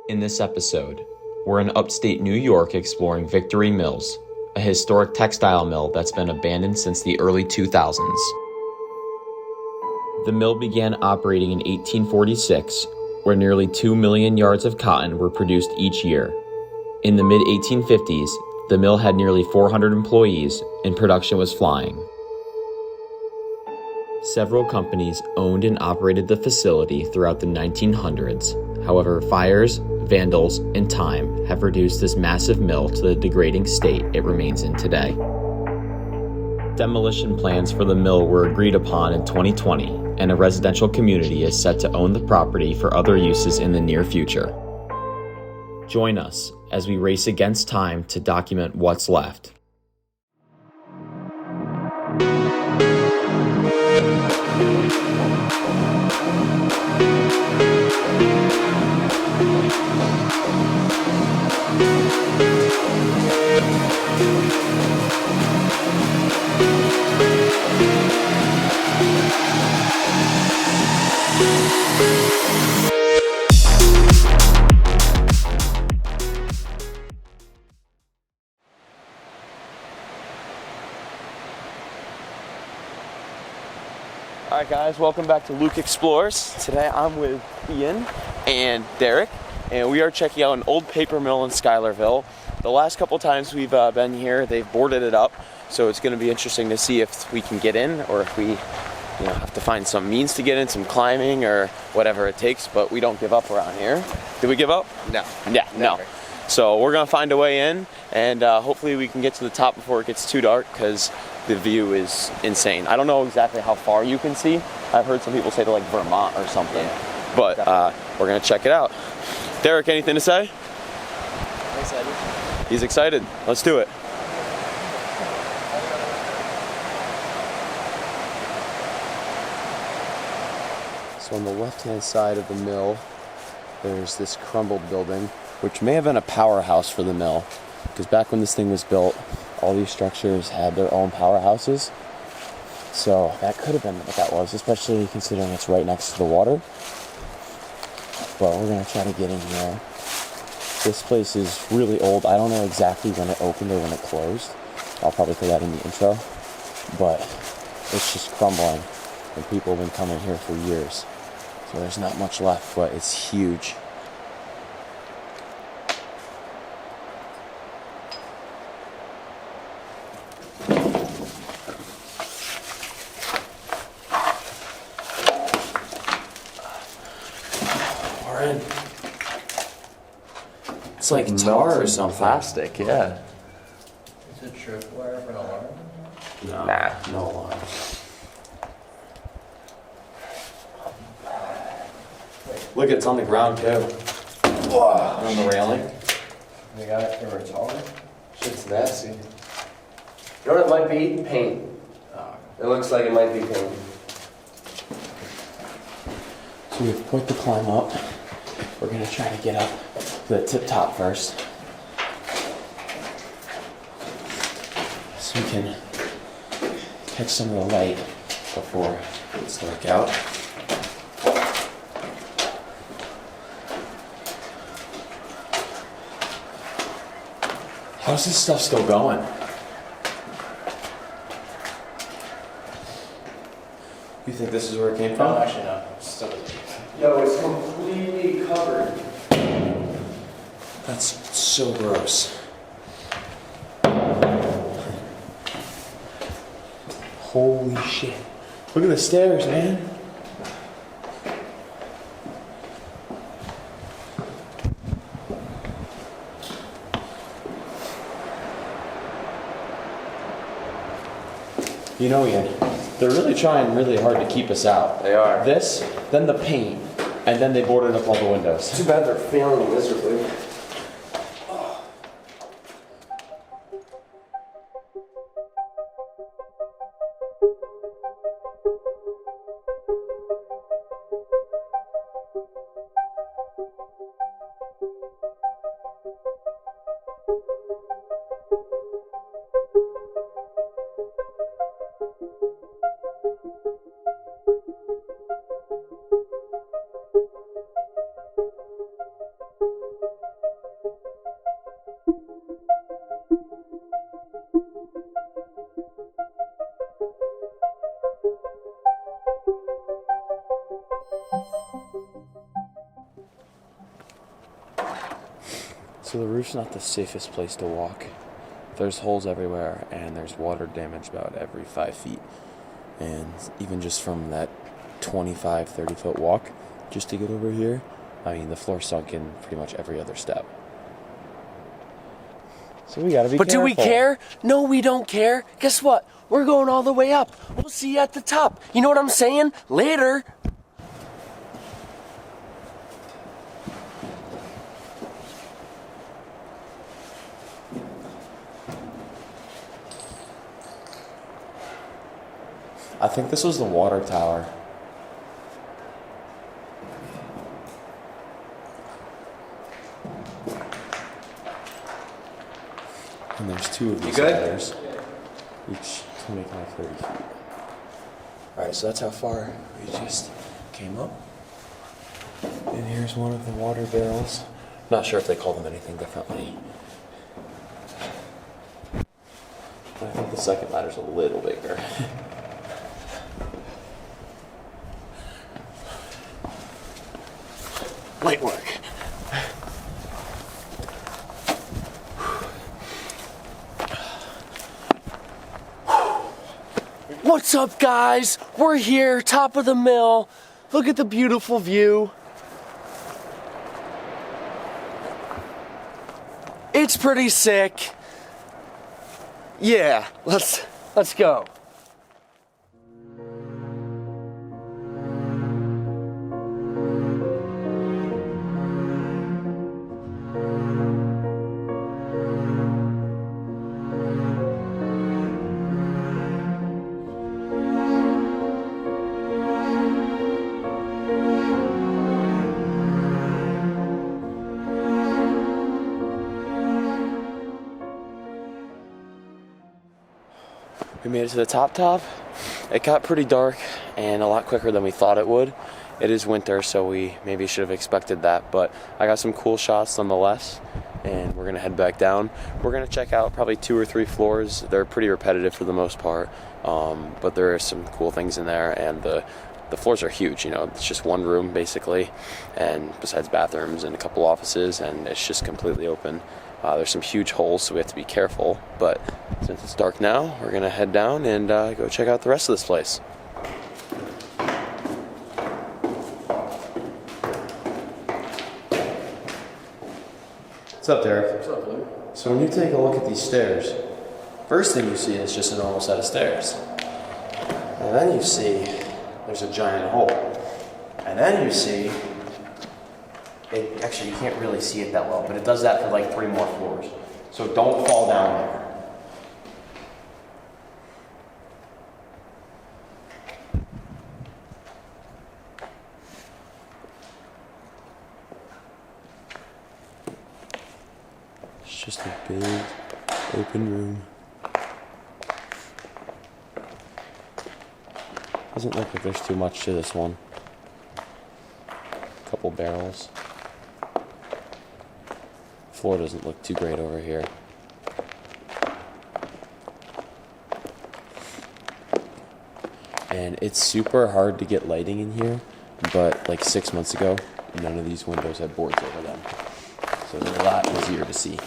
In this episode, we're in upstate New York exploring Victory Mills, a historic textile mill that's been abandoned since the early 2000s. The mill began operating in 1846, where nearly 2 million yards of cotton were produced each year. In the mid-1850s, the mill had nearly 400 employees and production was flying. Several companies owned and operated the facility throughout the 1900s. However, fires, vandals, and time have reduced this massive mill to the degrading state it remains in today. Demolition plans for the mill were agreed upon in 2020, and a residential community is set to own the property for other uses in the near future. Join us as we race against time to document what's left. Alright guys, welcome back to Luke Explores. Today I'm with Ian and Derek, and we are checking out an old paper mill in Schuylerville. The last couple times we've been here, they've boarded it up, so it's going to be interesting to see if we can get in or if we have to find some means to get in, some climbing or whatever it takes, but we don't give up around here. Did we give up? No. Yeah, no. Never. So we're going to find a way in, and hopefully we can get to the top before it gets too dark, because the view is insane. I don't know exactly how far you can see. I've heard some people say to like Vermont or something, but we're going to check it out. Derek, anything to say? I'm excited. He's excited. Let's do it. So on the left-hand side of the mill, there's this crumbled building, which may have been a powerhouse for the mill, because back when this thing was built, all these structures had their own powerhouses. So that could have been what that was, especially considering it's right next to the water. But we're going to try to get in here. This place is really old. I don't know exactly when it opened or when it closed. I'll probably put that in the intro. But it's just crumbling, and people have been coming here for years. So there's not much left, but it's huge. We're in. It's like tar or something. Plastic, yeah. Is it tripwire for an alarm? No, Nah. no alarm. Look, it's on the ground too. Whoa. On the railing. They got it for a taller? Shit's nasty. You know what it might be? Paint. It looks like it might be paint. So we have quite the climb up. We're gonna try to get up to the tip top first, so we can catch some of the light before it's dark out. How's this stuff still going? You think this is where it came from? No, actually no. It's still Yo, it's completely covered. That's so gross. Holy shit. Look at the stairs, man. You know, Ian, they're really trying really hard to keep us out. They are. This, then the paint, and then they boarded up all the windows. Too bad they're failing miserably. So the roof's not the safest place to walk. There's holes everywhere, and there's water damage about every 5 feet. And even just from that 25, 30-foot walk, just to get over here, I mean, the floor sunk in pretty much every other step. So we gotta be But careful. do we care? No, we don't care. Guess what? We're going all the way up. We'll see you at the top. You know what I'm saying? Later. I think this was the water tower. And there's 2 of these good? ladders, each 25, 30 feet. Alright, so that's how far we just came up. And here's one of the water barrels. Not sure if they call them anything differently. I think the second ladder's a little bigger. Light work. What's up, guys? We're here, top of the mill. Look at the beautiful view. It's pretty sick. Yeah, let's go. We made it to the top. It got pretty dark and a lot quicker than we thought it would. It is winter, so we maybe should have expected that, but I got some cool shots nonetheless, and we're gonna head back down. We're gonna check out probably 2 or 3 floors. They're pretty repetitive for the most part, but there are some cool things in there, and the floors are huge. You know, it's just one room basically, and besides bathrooms and a couple offices, and it's just completely open. There's some huge holes, so we have to be careful, but since it's dark now, we're gonna head down and go check out the rest of this place. What's up, Derek? What's up, Luke? So when you take a look at these stairs, first thing you see is just a normal set of stairs. And then you see there's a giant hole. And then you see, actually you can't really see it that well, but it does that for like 3 more floors. So don't fall down there. It's just a big open room. Doesn't look like there's too much to this one. Couple barrels. Floor doesn't look too great over here. And it's super hard to get lighting in here, but like 6 months ago, none of these windows had boards over them. So they're a lot easier to see.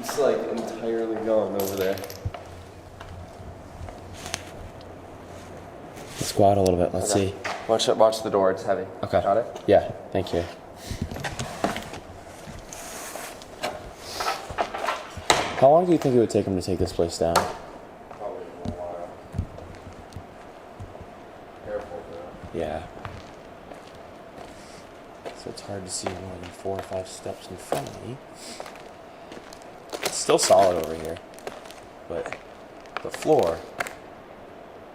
It's like entirely gone over there. Let's go out a little bit. Let's see. Watch the door. It's heavy. Okay. Got it? Yeah, thank you. How long do you think it would take him to take this place down? Probably a while. Careful, though. Yeah. So it's hard to see more than 4 or 5 steps in front of me. It's still solid over here, but the floor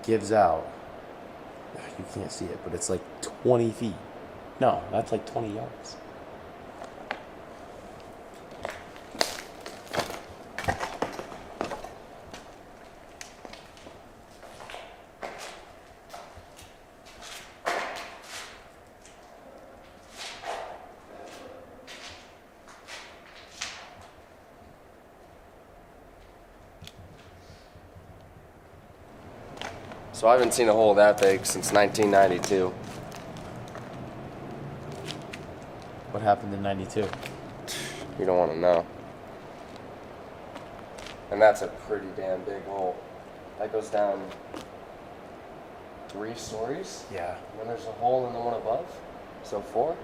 gives out. You can't see it, but it's like 20 feet. No, that's like 20 yards. So I haven't seen a hole that big since 1992. What happened in 92? You don't want to know. And that's a pretty damn big hole. That goes down 3 stories. Yeah. And then there's a hole in the one above. So 4.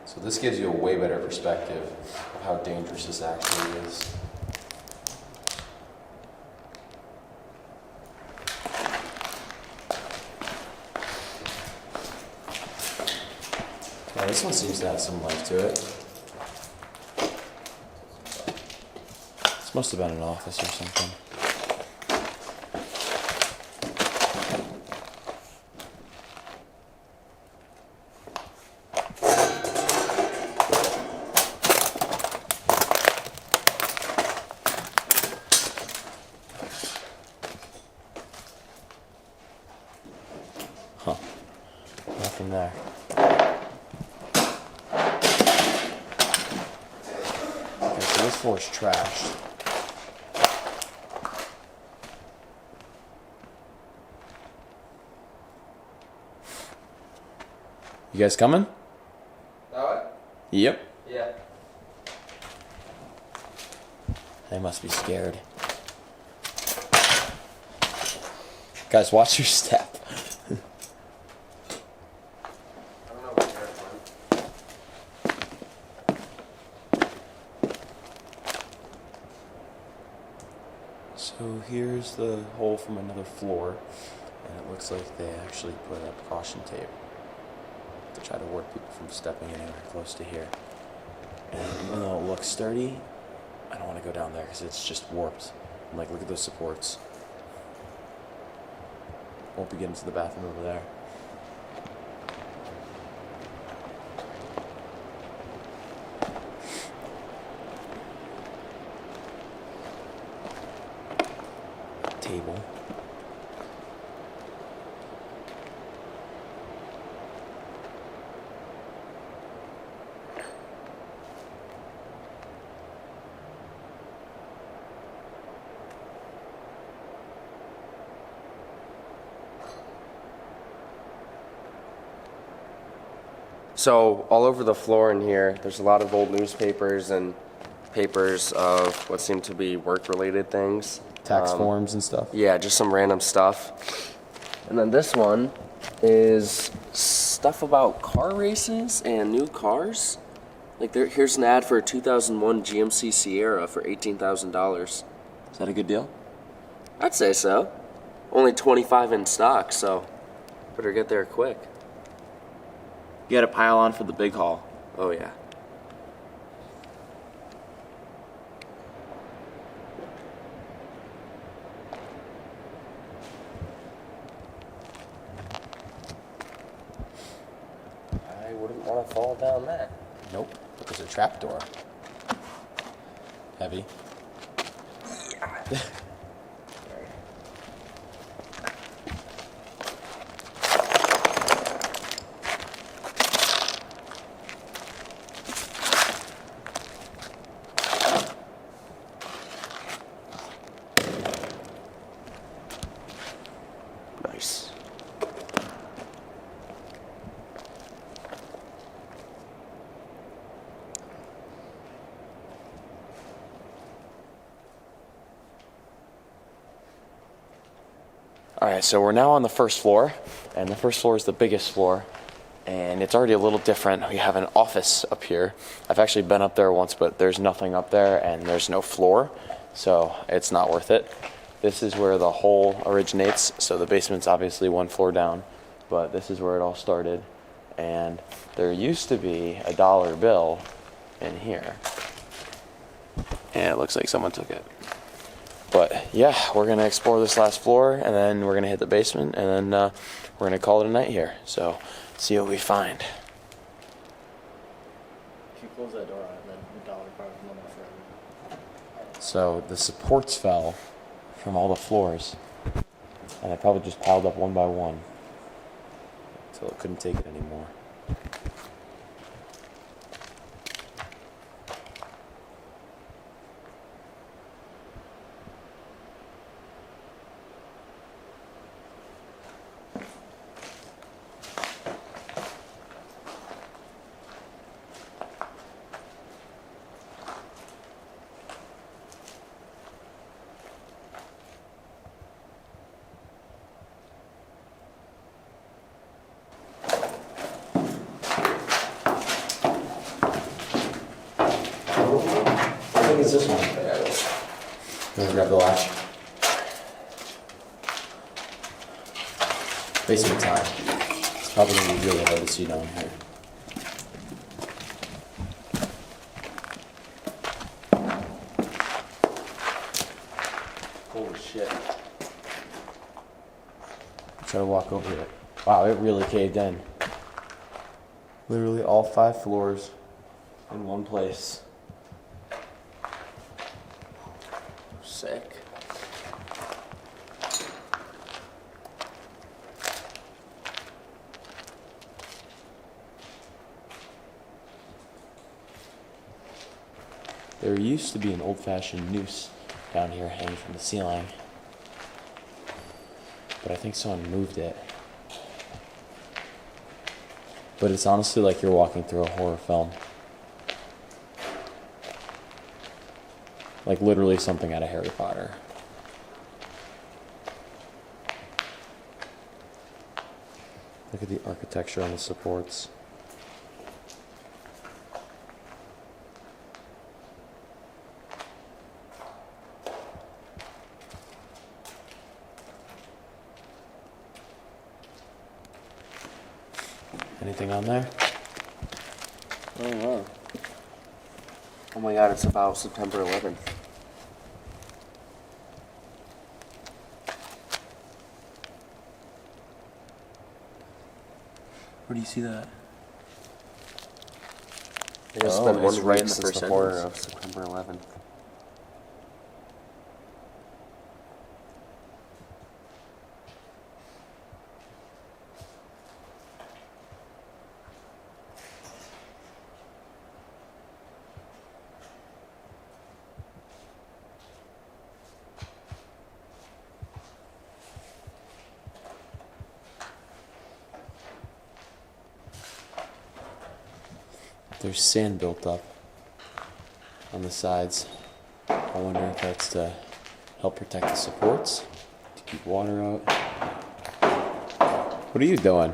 So this gives you a way better perspective of how dangerous this actually is. Yeah, this one seems to have some life to it. This must have been an office or something. Huh. Nothing there. Okay, so this floor's trashed. You guys coming? That way? Yep. Yeah. They must be scared. Guys, watch your step. I don't know where it went. So here's the hole from another floor, and it looks like they actually put up caution tape to try to ward people from stepping anywhere close to here. And even though it looks sturdy, I don't want to go down there because it's just warped. I'm like, look at those supports. Won't be getting to the bathroom over there. Table. So all over the floor in here, there's a lot of old newspapers and papers of what seem to be work-related things. Tax forms and stuff. Yeah, just some random stuff. And then this one is stuff about car races and new cars. Like here's an ad for a 2001 GMC Sierra for $18,000. Is that a good deal? I'd say so. Only 25 in stock, so better get there quick. You got a pile on for the big haul. Oh yeah. I wouldn't want to fall down that. Nope. There's a trap door. Heavy. Nice. All right, so we're now on the first floor, and the first floor is the biggest floor, and it's already a little different. We have an office up here. I've actually been up there once, but there's nothing up there, and there's no floor, so it's not worth it. This is where the hole originates, so the basement's obviously 1 floor down, but this is where it all started, and there used to be a $1 bill in here, and it looks like someone took it. But yeah, we're gonna explore this last floor, and then we're gonna hit the basement, and then we're gonna call it a night here. So, see what we find. If you close that door on it, then the dollar probably won't go forever. So the supports fell from all the floors, and they probably just piled up one by one. until it couldn't take it anymore. I think it's this one. You want to grab the latch? Basement time. It's probably going to be really hard to see down here. Holy shit. Try to walk over it. Wow, it really caved in. Literally all 5 floors in one place. Sick. There used to be an old-fashioned noose down here hanging from the ceiling, but I think someone moved it. But it's honestly like you're walking through a horror film. Like literally something out of Harry Potter. Look at the architecture on the supports. Anything on there? Oh wow. Oh my god, it's about September 11th. Where do you see that? It's Oh, been it's one right week in the since first the horror sentence. of September 11th. There's sand built up on the sides. I wonder if that's to help protect the supports, to keep water out. What are you doing?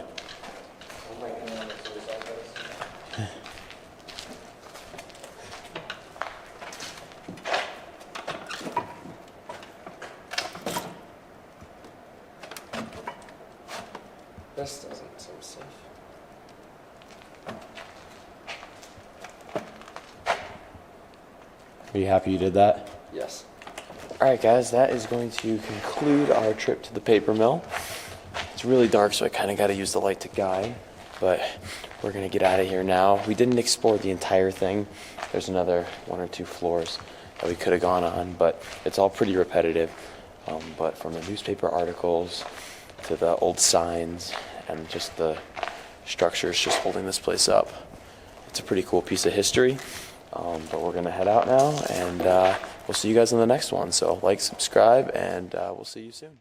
This doesn't seem safe. Are you happy you did that? Yes. Alright guys, that is going to conclude our trip to the paper mill. It's really dark, so I kind of got to use the light to guide, but we're going to get out of here now. We didn't explore the entire thing. There's another 1 or 2 floors that we could have gone on, but it's all pretty repetitive. But from the newspaper articles to the old signs and just the structures just holding this place up, it's a pretty cool piece of history. But we're going to head out now, and we'll see you guys in the next one. So like, subscribe, and we'll see you soon.